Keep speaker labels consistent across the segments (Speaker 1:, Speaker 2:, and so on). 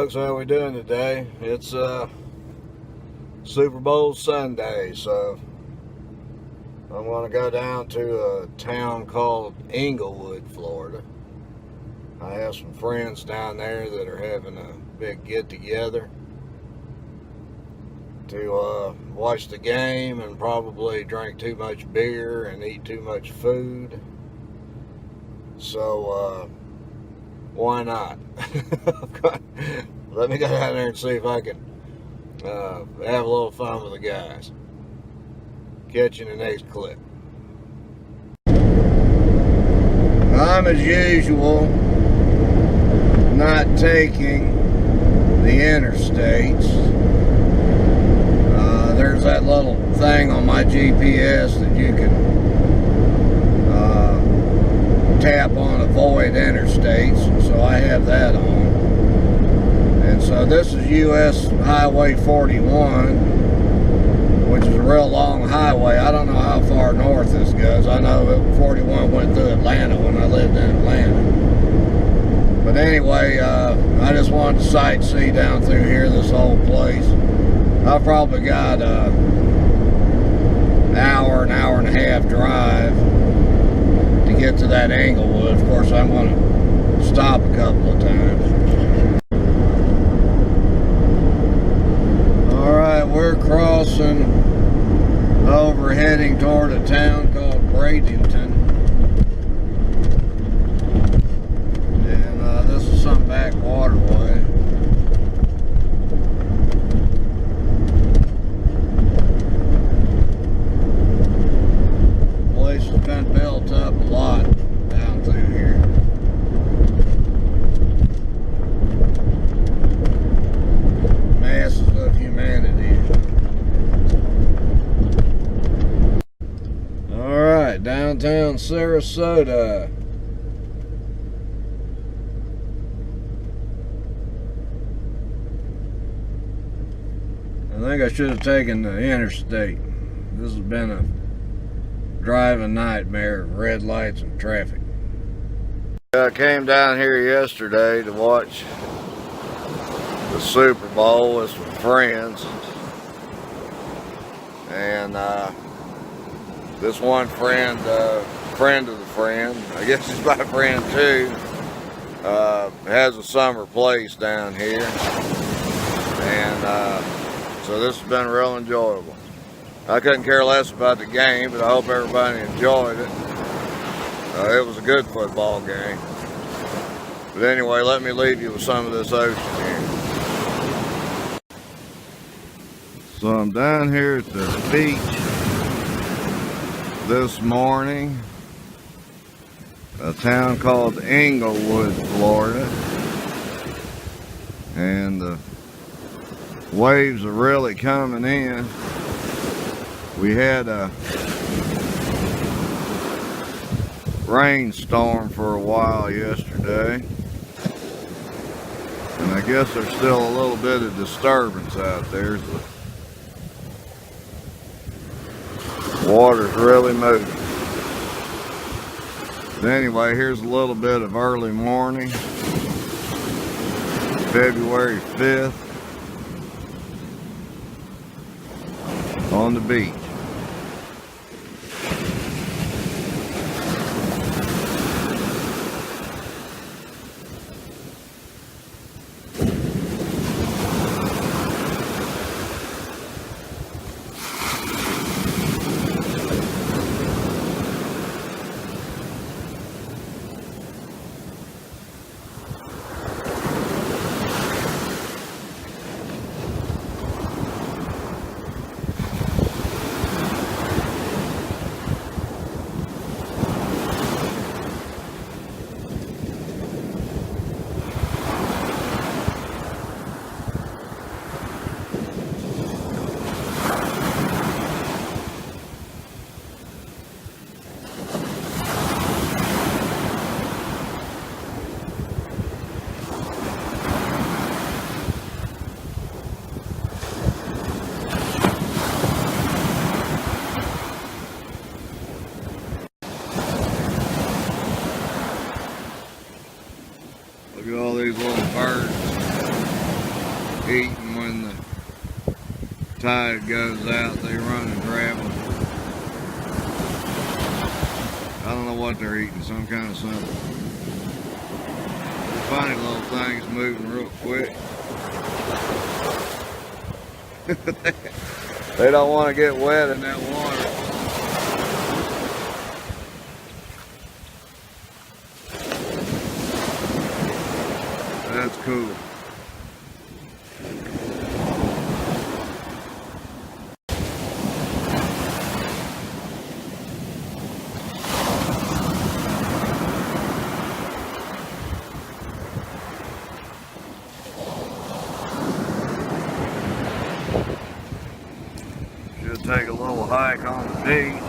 Speaker 1: folks, how we doing today? It's Super Bowl Sunday, so I'm going to go down to a town called Englewood, Florida. I have some friends down there that are having a big get-together to watch the game and probably drink too much beer and eat too much food. So, why not? Let me go down there and see if I can have a little fun with the guys. Catch you in the next clip. I'm, as usual, not taking the interstates. There's that little thing on my GPS that you can tap on avoid interstates, so I have that on. And so this is US Highway 41, which is a real long highway. I don't know how far north this goes. I know that 41 went through Atlanta when I lived in Atlanta. But anyway, I just wanted to sightsee down through here, this whole place. I've probably got an hour and a half drive to get to that Englewood. Of course, I'm going to stop a couple of times. Alright, we're crossing over, heading toward a town called Bradenton. And this is some back waterway. Been built up a lot down through here. Masses of humanity. Alright, downtown Sarasota. I think I should have taken the interstate. This has been a driving nightmare of red lights and traffic. I came down here yesterday to watch the Super Bowl with some friends, and this one friend, friend of the friend, I guess he's my friend too, has a summer place down here, and so this has been real enjoyable. I couldn't care less about the game, but I hope everybody enjoyed it. It was a good football game. But anyway, let me leave you with some of this ocean here. So I'm down here at the beach this morning, a town called Englewood, Florida. And the waves are really coming in. We had a rainstorm for a while yesterday, and I guess there's still a little bit of disturbance out there. So the water's really moving. But anyway, here's a little bit of early morning, February 5th, on the beach. eating when the tide goes out. They run and grab them. I don't know what they're eating, some kind of something. Funny little things moving real quick. They don't want to get wet in that water. That's cool. Should take a little hike on the beach.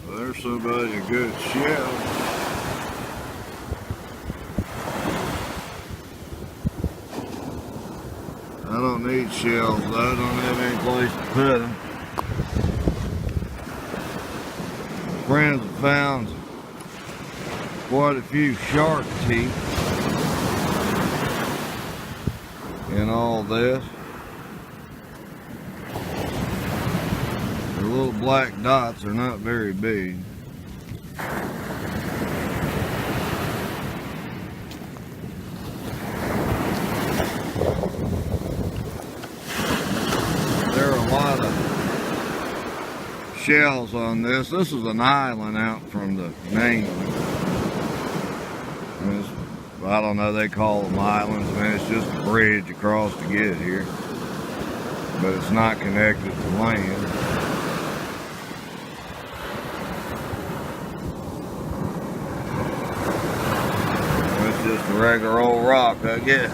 Speaker 1: There's somebody a good shell. I don't need shells though, I don't have any place to put them. Friends have found quite a few shark teeth in all this. They're little black dots, they're not very big. There are a lot of shells on this. This is an island out from the mainland. I don't know, they call them islands, man. It's just a bridge across to get here. But it's not connected to land. It's just a regular old rock, I guess.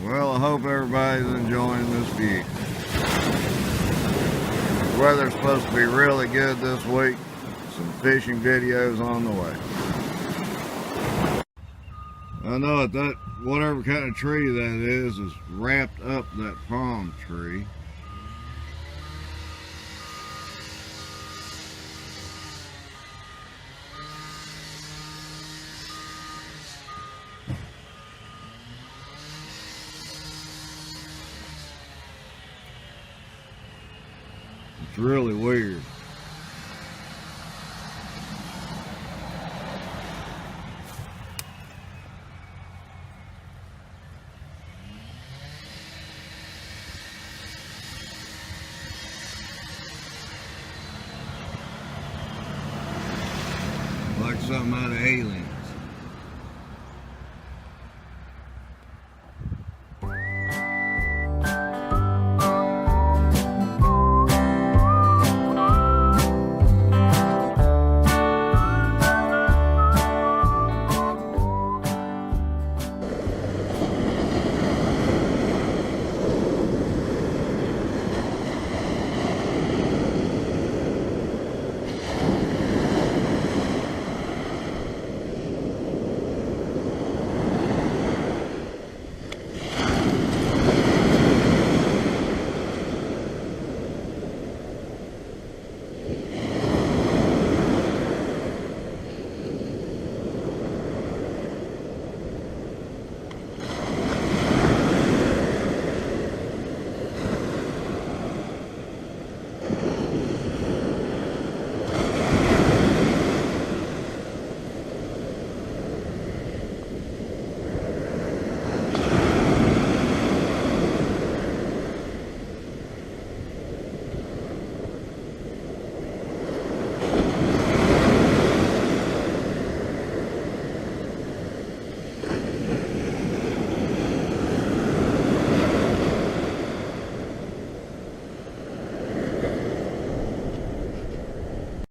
Speaker 1: Well, I hope everybody's enjoying this view. The weather's supposed to be really good this week. Some fishing videos on the way. I know that whatever kind of tree that is wrapped up that palm tree. It's really weird. Like something out of Alien.